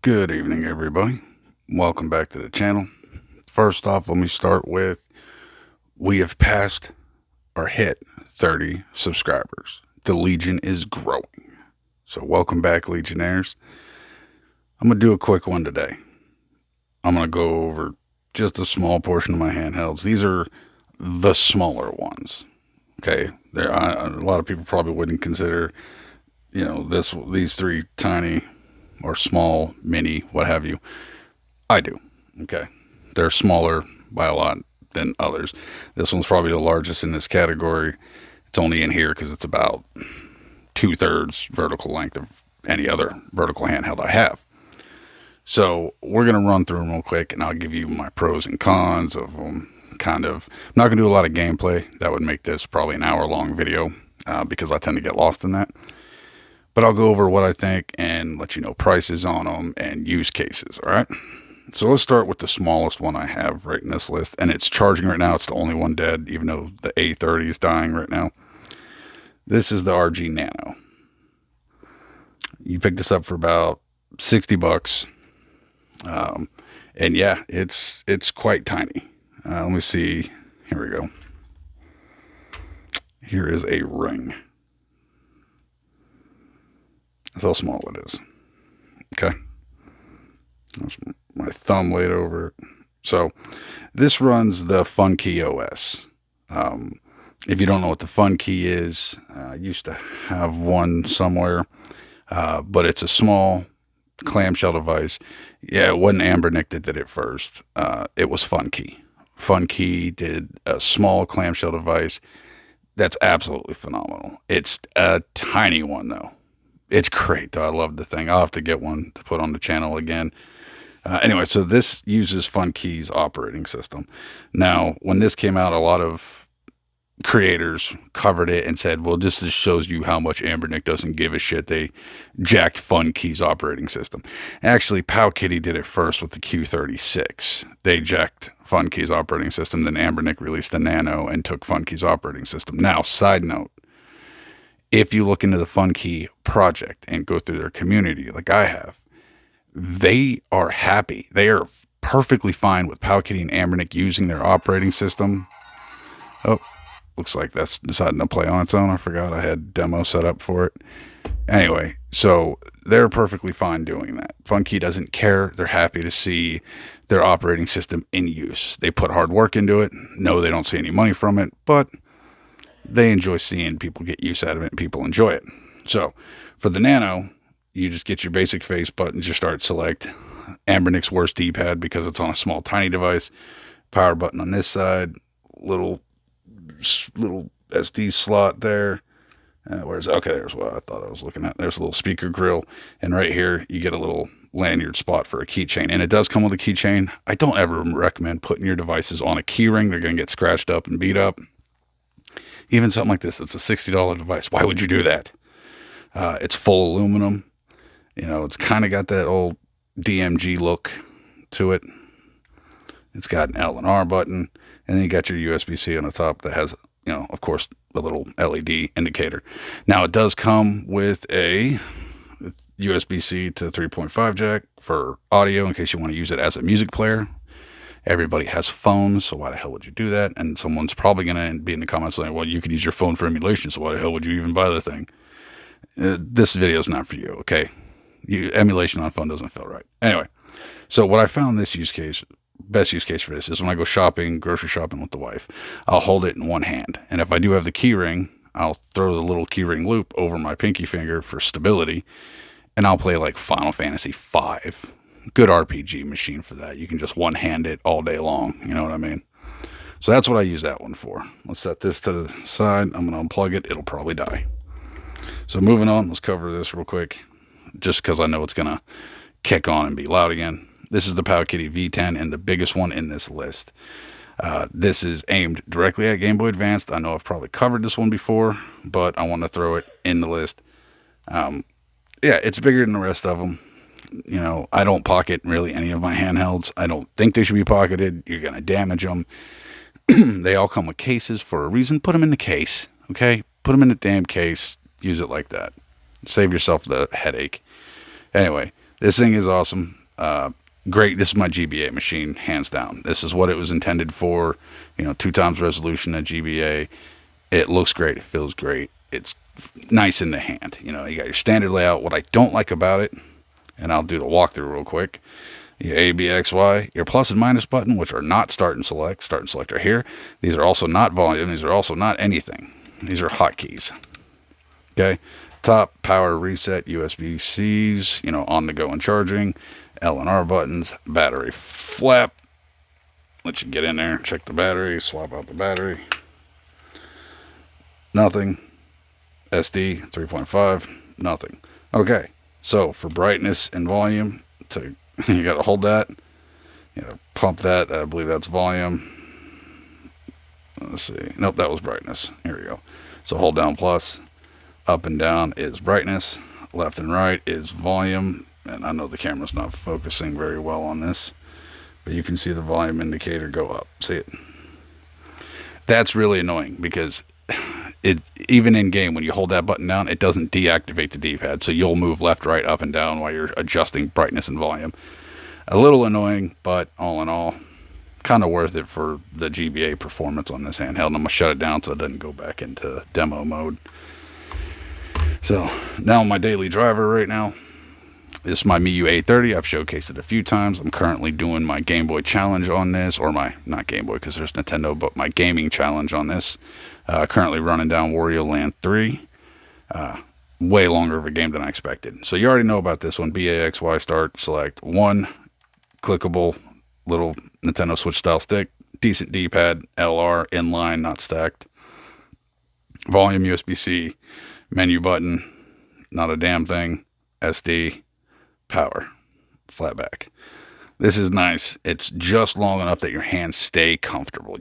Good evening, everybody. Welcome back to the channel. First off, let me start with we have passed or hit 30 subscribers. The Legion is growing. So, welcome back, Legionnaires. I'm going to do a quick one today. I'm going to go over just a small portion of my handhelds. These are the smaller ones. Okay, a lot of people probably wouldn't consider, these three tiny or small, mini, what have you. I do. Okay. They're smaller by a lot than others. This one's probably the largest in this category. It's only in here because it's about 2/3 vertical length of any other vertical handheld I have. So we're going to run through them real quick and I'll give you my pros and cons of them. I'm not going to do a lot of gameplay. That would make this probably an hour-long video because I tend to get lost in that. But I'll go over what I think and let you know prices on them and use cases, all right? So let's start with the smallest one I have right in this list, and it's charging right now. It's the only one dead, even though the A30 is dying right now. This is the RG Nano. You pick this up for about $60, and yeah, it's quite tiny. Let me see. Here we go. Here is a ring. That's how small it is. Okay. That's my thumb laid over it. So this runs the Funkey OS. If you don't know what the Funkey is, I used to have one somewhere, but it's a small clamshell device. Yeah, it wasn't Ambernick that did it first. It was Funkey. Funkey did a small clamshell device that's absolutely phenomenal. It's a tiny one, though. It's great, though. I love the thing. I'll have to get one to put on the channel again. Anyway, so this uses Funkey's operating system. Now, when this came out, a lot of creators covered it and said, well, this just shows you how much Ambernick doesn't give a shit. They jacked Funkey's operating system. Actually, Powkitty did it first with the Q36. They jacked Funkey's operating system. Then Ambernick released the Nano and took Funkey's operating system. Now, side note, if you look into the Funkey project and go through their community like I have, they are happy. They are perfectly fine with Powkitty and Ambernick using their operating system. Oh, looks like that's deciding to play on its own. I forgot I had demo set up for it. Anyway, so they're perfectly fine doing that. Funkey doesn't care. They're happy to see their operating system in use. They put hard work into it. No, they don't see any money from it, but they enjoy seeing people get use out of it and people enjoy it. So for the Nano, you just get your basic face buttons, you start select Ambernick's worst D-pad because it's on a small tiny device, power button on this side, little SD slot there. Okay, there's what I thought I was looking at. There's a little speaker grill, and right here you get a little lanyard spot for a keychain, and it does come with a keychain. I don't ever recommend putting your devices on a keyring. They're going to get scratched up and beat up. Even something like this, it's a $60 device. Why would you do that? It's full aluminum. You know, it's kind of got that old DMG look to it. It's got an L and R button, and then you got your USB-C on the top that has, of course, a little LED indicator. Now, it does come with a USB-C to 3.5 jack for audio in case you want to use it as a music player. Everybody has phones, so why the hell would you do that? And someone's probably going to be in the comments saying, well, you could use your phone for emulation, so why the hell would you even buy the thing? This video is not for you, okay? Emulation on phone doesn't feel right. Anyway, so what I found best use case for this is when I go grocery shopping with the wife, I'll hold it in one hand. And if I do have the key ring, I'll throw the little key ring loop over my pinky finger for stability, and I'll play like Final Fantasy V. Good RPG machine for that. You can just one-hand it all day long. You know what I mean? So that's what I use that one for. Let's set this to the side. I'm going to unplug it. It'll probably die. So moving on, let's cover this real quick, just because I know it's going to kick on and be loud again. This is the Powkitty V10 and the biggest one in this list. This is aimed directly at Game Boy Advanced. I know I've probably covered this one before, but I want to throw it in the list. Yeah, it's bigger than the rest of them. I don't pocket really any of my handhelds. I don't think they should be pocketed. You're going to damage them. They all come with cases for a reason. Put them in the case, okay? Put them in the damn case. Use it like that. Save yourself the headache. Anyway, This thing is awesome. Great. This is my GBA machine, hands down. This is what it was intended for. 2 times resolution at GBA. It looks great. It feels great. It's nice in the hand. You got your standard layout. What I don't like about it, and I'll do the walkthrough real quick. Your A, B, X, Y, your plus and minus button, which are not start and select. Start and select are here. These are also not volume. These are also not anything. These are hotkeys. Okay. Top, power, reset, USB-Cs, on the go and charging, L and R buttons, battery flap. Let you get in there, check the battery, swap out the battery. Nothing. SD 3.5, nothing. Okay. So for brightness and volume, you got to hold that. You got to pump that. I believe that's volume. Let's see. Nope, that was brightness. Here we go. So hold down plus. Up and down is brightness. Left and right is volume. And I know the camera's not focusing very well on this, but you can see the volume indicator go up. See it? That's really annoying because even in game, when you hold that button down, it doesn't deactivate the D-pad. So you'll move left, right, up, and down while you're adjusting brightness and volume. A little annoying, but all in all, kind of worth it for the GBA performance on this handheld. I'm going to shut it down so it doesn't go back into demo mode. So now my daily driver right now, this is my Miu A30. I've showcased it a few times. I'm currently doing my Game Boy challenge on this, or not Game Boy because there's Nintendo, but my gaming challenge on this. Currently running down Wario Land 3. Way longer of a game than I expected. So you already know about this one. BAXY start, select one clickable little Nintendo Switch style stick. Decent D-pad, LR, inline, not stacked. Volume, USB-C, menu button, not a damn thing. SD, power, flat back. This is nice. It's just long enough that your hands stay comfortable.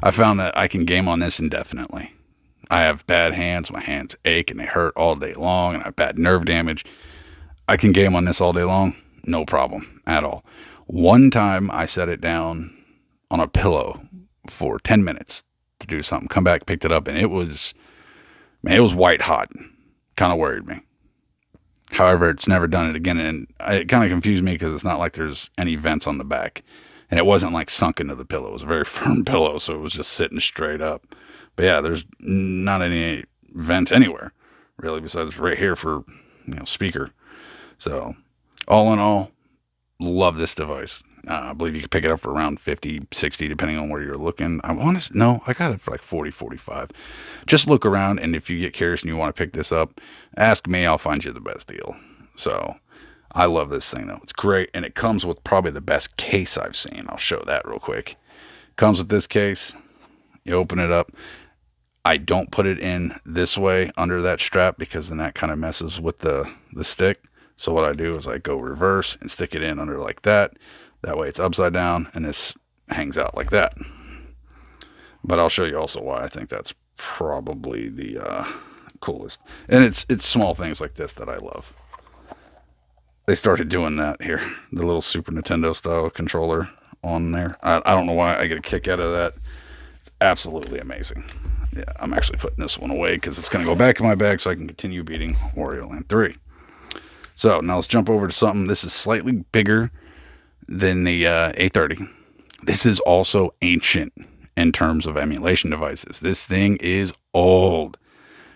I found that I can game on this indefinitely. I have bad hands. My hands ache and they hurt all day long, and I have bad nerve damage. I can game on this all day long. No problem at all. One time I set it down on a pillow for 10 minutes to do something. Come back, picked it up, and it was white hot. Kind of worried me. However, it's never done it again, and it kind of confused me because it's not like there's any vents on the back, and it wasn't like sunk into the pillow. It was a very firm pillow, so it was just sitting straight up. But yeah, there's not any vents anywhere, really, besides right here for speaker. So all in all, love this device. I believe you can pick it up for around 50, 60, depending on where you're looking. I got it for like 40, 45. Just look around, and if you get curious and you want to pick this up, ask me. I'll find you the best deal. So I love this thing, though. It's great, and it comes with probably the best case I've seen. I'll show that real quick. Comes with this case. You open it up. I don't put it in this way under that strap because then that kind of messes with the stick. So what I do is I go reverse and stick it in under like that. That way it's upside down, and this hangs out like that. But I'll show you also why I think that's probably the coolest. And it's small things like this that I love. They started doing that here. The little Super Nintendo style controller on there. I don't know why I get a kick out of that. It's absolutely amazing. Yeah, I'm actually putting this one away because it's going to go back in my bag so I can continue beating Wario Land 3. So now let's jump over to something. This is slightly bigger than the A30. This is also ancient in terms of emulation devices. This thing is old.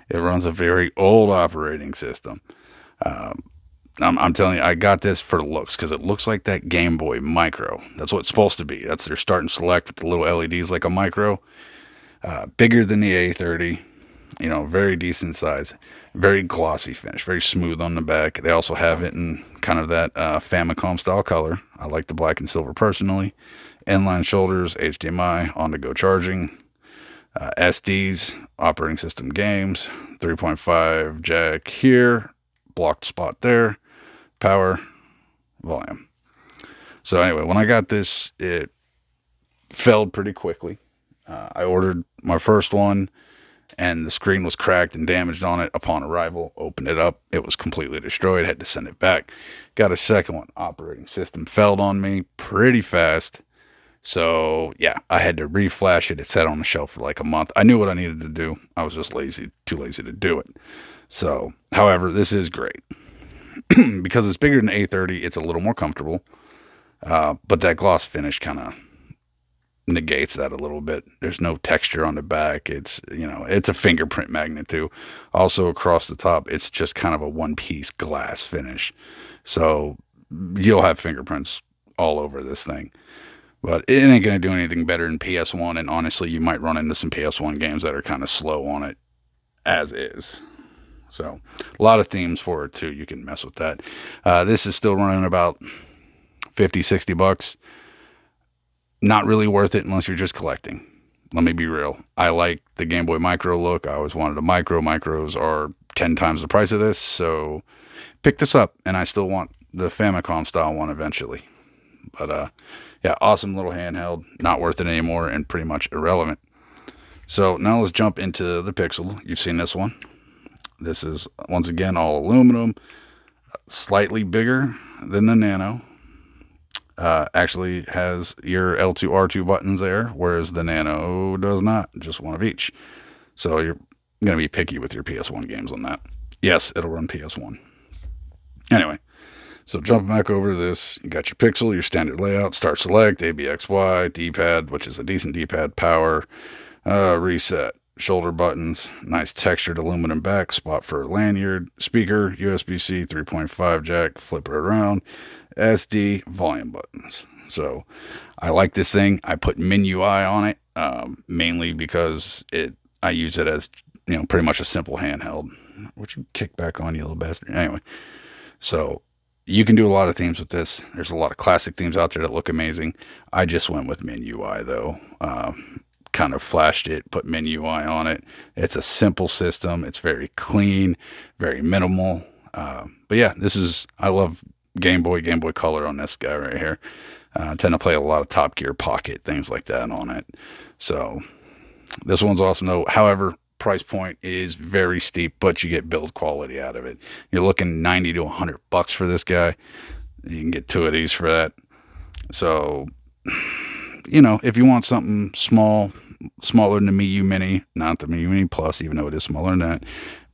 It runs a very old operating system. I'm telling you, I got this for looks because it looks like that Game Boy Micro. That's what it's supposed to be. That's their start and select with the little LEDs like a Micro. Bigger than the A30. Very decent size. Very glossy finish. Very smooth on the back. They also have it in kind of that Famicom style color. I like the black and silver personally. Inline shoulders, HDMI, on-the-go charging. SDs, operating system games. 3.5 jack here. Blocked spot there. Power. Volume. So anyway, when I got this, it failed pretty quickly. I ordered my first one, and the screen was cracked and damaged on it upon arrival. Opened it up. It was completely destroyed. Had to send it back. Got a second one. Operating system failed on me pretty fast. So, yeah, I had to reflash it. It sat on the shelf for like a month. I knew what I needed to do. I was just too lazy to do it. So, however, this is great. Because it's bigger than A30, it's a little more comfortable. But that gloss finish kind of negates that a little bit. There's no texture on the back. It's a fingerprint magnet too. Also across the top, it's just kind of a one piece glass finish. So you'll have fingerprints all over this thing. But it ain't going to do anything better than PS1. And honestly, you might run into some PS1 games that are kind of slow on it as is. So a lot of themes for it too. You can mess with that. This is still running about 50, 60 bucks. Not really worth it unless you're just collecting. Let me be real. I like the Game Boy Micro look. I always wanted a micro. Micros are 10 times the price of this. So pick this up, and I still want the Famicom style one eventually. But yeah, awesome little handheld. Not worth it anymore and pretty much irrelevant. So now let's jump into the Pixel. You've seen this one. This is, once again, all aluminum. Slightly bigger than the Nano. Actually has your L2, R2 buttons there, whereas the Nano does not. Just one of each. So you're going to be picky with your PS1 games on that. Yes, it'll run PS1. Anyway, so jumping back over to this, you got your Pixel, your standard layout, start select, ABXY, D-pad, which is a decent D-pad, power, reset, shoulder buttons, nice textured aluminum back, spot for a lanyard, speaker, USB-C, 3.5 jack, flip it around, SD, volume buttons. So I like this thing. I put Miu A30 on it, mainly because I use it as, pretty much a simple handheld. Would you kick back on, you little bastard? Anyway, so you can do a lot of themes with this. There's a lot of classic themes out there that look amazing. I just went with Miu A30 though. Kind of flashed it, put Miu A30 on it. It's a simple system. It's very clean, very minimal. But yeah, I love Game Boy Color on this guy right here. I tend to play a lot of Top Gear Pocket, things like that on it. So this one's awesome though. However, price point is very steep, but you get build quality out of it. You're looking 90 to 100 bucks for this guy. You can get two of these for that. So, if you want something smaller than the Miu Mini, not the Miu Mini Plus, even though it is smaller than that,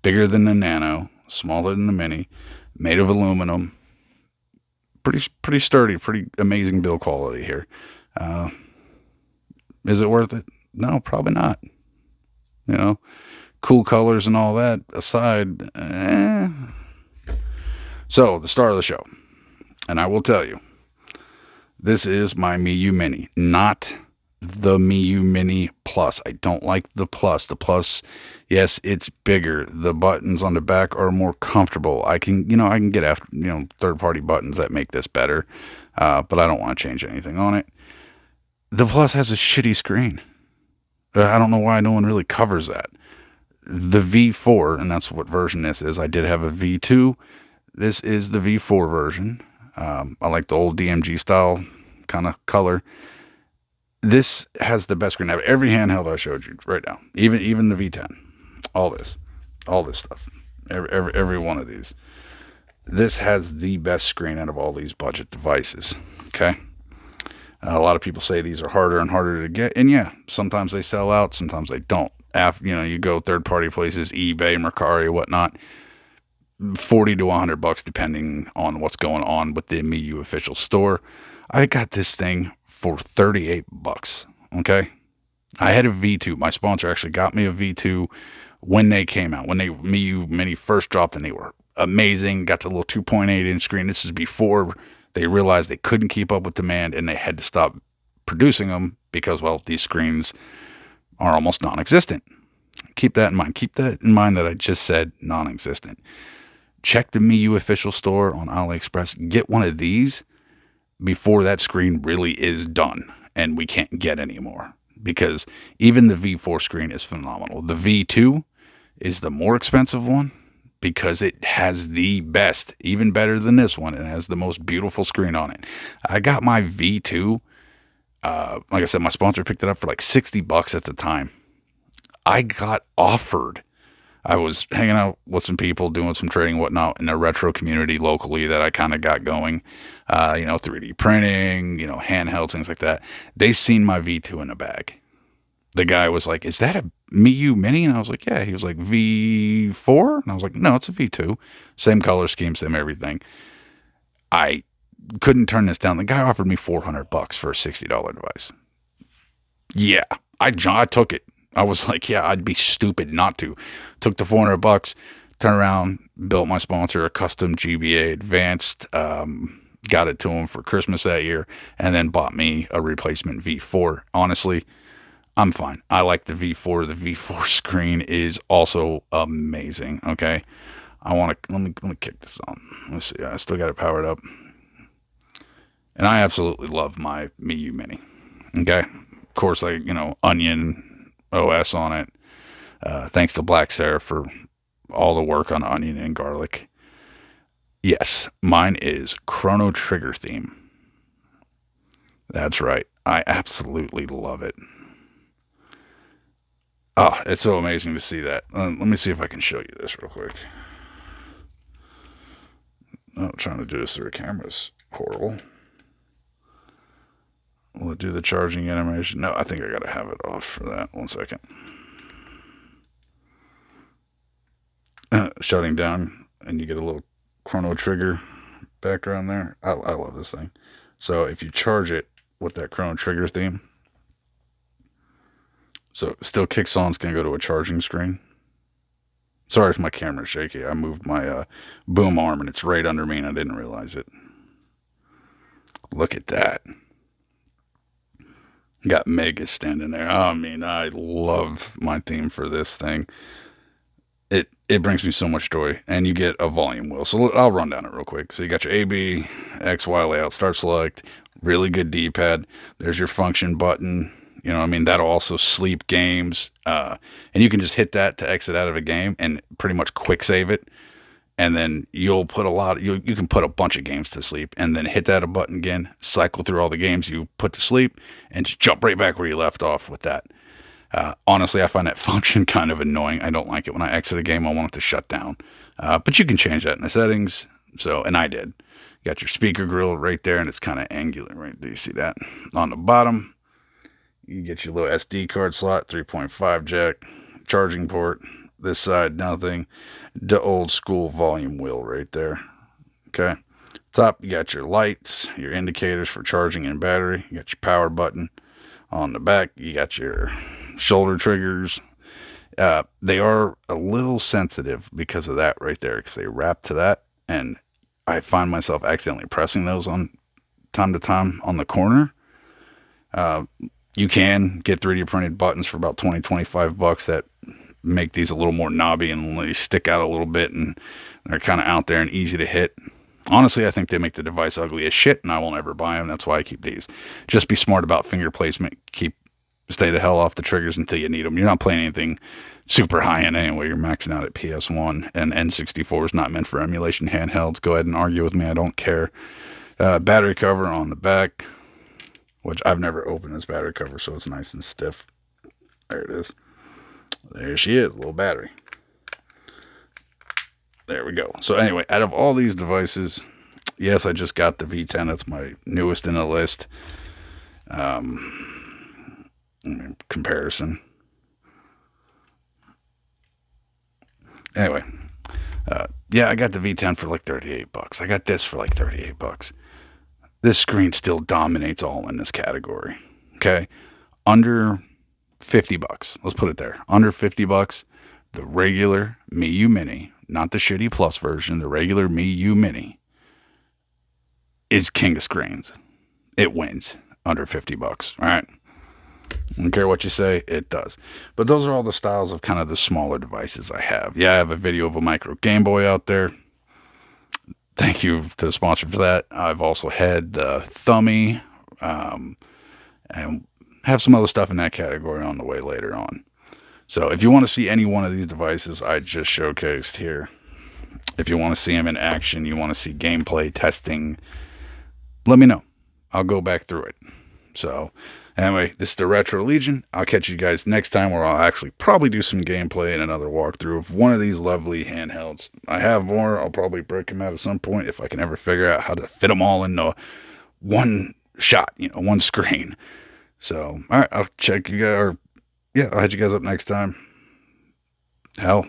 bigger than the Nano, smaller than the Mini, made of aluminum, pretty sturdy, pretty amazing build quality here. Is it worth it? No, probably not. Cool colors and all that aside. So the star of the show, and I will tell you, this is my Miu Mini, not the Miu Mini Plus. I don't like the Plus. The Plus, yes, it's bigger. The buttons on the back are more comfortable. I can get after, third-party buttons that make this better, but I don't want to change anything on it. The Plus has a shitty screen. I don't know why no one really covers that. The V4, and that's what version this is. I did have a V2. This is the V4 version. I like the old DMG style kind of color. This has the best screen out of every handheld I showed you right now. Even the V10. All this stuff. Every one of these. This has the best screen out of all these budget devices. Okay? A lot of people say these are harder and harder to get. And yeah, sometimes they sell out, sometimes they don't. You go third-party places, eBay, Mercari, whatnot, 40 to 100 bucks depending on what's going on with the Miu official store. I got this thing for 38 bucks. Okay? I had a V2. My sponsor actually got me a V2 when they came out. When Miu Mini first dropped, and they were amazing. Got the little 2.8-inch screen. This is before they realized they couldn't keep up with demand, and they had to stop producing them because, well, these screens are almost non-existent. Keep that in mind. Keep that in mind that I just said non-existent. Check the Miu official store on AliExpress. Get one of these before that screen really is done and we can't get any more. Because even the V4 screen is phenomenal. The V2 is the more expensive one because it has the best, even better than this one. It has the most beautiful screen on it. I got my V2. Like I said, my sponsor picked it up for like 60 bucks at the time. I got offered. I was hanging out with some people doing some trading and whatnot in the retro community locally that I kind of got going. 3D printing, handhelds, things like that. They seen my V2 in a bag. The guy was like, is that a Miu Mini? And I was like, yeah. He was like, V4? And I was like, no, it's a V2. Same color scheme, same everything. I couldn't turn this down. The guy offered me $400 for a $60 device. Yeah, I took it. I was like, yeah, I'd be stupid not to. Took the $400, turned around, built my sponsor a custom GBA Advanced, got it to him for Christmas that year, and then bought me a replacement V4. Honestly, I'm fine. I like the V4. The V4 screen is also amazing. Okay, I want to let me kick this on. Let's see. I still got it powered up, and I absolutely love my Miu Mini. Okay, of course, Onion OS on it. Thanks to Black Sarah for all the work on Onion and Garlic. Yes, mine is Chrono Trigger theme. That's right. I absolutely love it. Oh, it's so amazing to see that. Let me see if I can show you this real quick. Oh, trying to do this through a camera's horrible. Will it do the charging animation? No, I think I gotta have it off for that. 1 second. Shutting down, and you get a little Chrono Trigger background there. I love this thing. So if you charge it with that Chrono Trigger theme, so it still kicks on, it's going to go to a charging screen. Sorry if my camera's shaky. I moved my boom arm and it's right under me and I didn't realize it. Look at that. Got Mega standing there. I mean, I love my theme for this thing. It brings me so much joy. And you get a volume wheel. So I'll run down it real quick. So you got your A, B, X, Y layout, start select, really good D-pad. There's your function button. You know what I mean? That'll also sleep games. And you can just hit that to exit out of a game and pretty much quick save it. And then you'll put you can put a bunch of games to sleep and then hit that a button again, cycle through all the games you put to sleep and just jump right back where you left off with that. Honestly, I find that function kind of annoying. I don't like it when I exit a game. I want it to shut down. But you can change that in the settings. So, and I did. You got your speaker grill right there and it's kind of angular right there. You see that? On the bottom, you get your little SD card slot, 3.5 jack, charging port. This side, nothing. The old school volume wheel right there. Okay. Top, you got your lights, your indicators for charging and battery. You got your power button. On the back, you got your shoulder triggers. They are a little sensitive because of that right there, because they wrap to that. And I find myself accidentally pressing those on time to time on the corner. You can get 3D printed buttons for about $20-25 that make these a little more knobby and they stick out a little bit and they're kind of out there and easy to hit. Honestly, I think they make the device ugly as shit and I won't ever buy them. That's why I keep these. Just be smart about finger placement. Stay the hell off the triggers until you need them. You're not playing anything super high end anyway. You're maxing out at PS1 and N64 is not meant for emulation handhelds. Go ahead and argue with me. I don't care. Battery cover on the back, which I've never opened this battery cover, so it's nice and stiff. There it is. There she is, little battery. There we go. So anyway, out of all these devices, yes, I just got the V10. That's my newest in the list. Comparison. Anyway, yeah, I got the V10 for like $38. I got this for like $38. This screen still dominates all in this category. Okay, under $50. Let's put it there. Under $50. The regular Miu Mini, not the shitty Plus version, the regular Miu Mini is king of screens. It wins under $50. All right. I don't care what you say, it does. But those are all the styles of kind of the smaller devices I have. Yeah, I have a video of a micro Game Boy out there. Thank you to the sponsor for that. I've also had the Thummy, and have some other stuff in that category on the way later on. So if you want to see any one of these devices I just showcased here, if you want to see them in action, you want to see gameplay testing, let me know. I'll go back through it. So anyway, this is the Retro Legion. I'll catch you guys next time where I'll actually probably do some gameplay and another walkthrough of one of these lovely handhelds. I have more. I'll probably break them out at some point if I can ever figure out how to fit them all into one shot, one screen. So, all right, I'll check you guys, or yeah, I'll hit you guys up next time. Hell,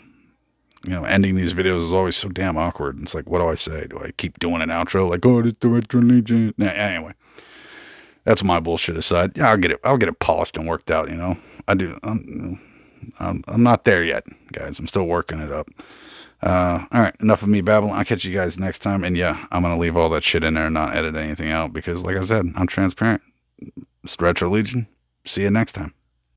ending these videos is always so damn awkward. It's like, what do I say? Do I keep doing an outro like, oh, it's the Retro Legion? Nah, anyway, that's my bullshit aside. Yeah, I'll get it polished and worked out. I do. I'm not there yet, guys. I'm still working it up. All right, enough of me babbling. I'll catch you guys next time. And yeah, I'm gonna leave all that shit in there and not edit anything out because, like I said, I'm transparent. It's the Retro Legion. See you next time.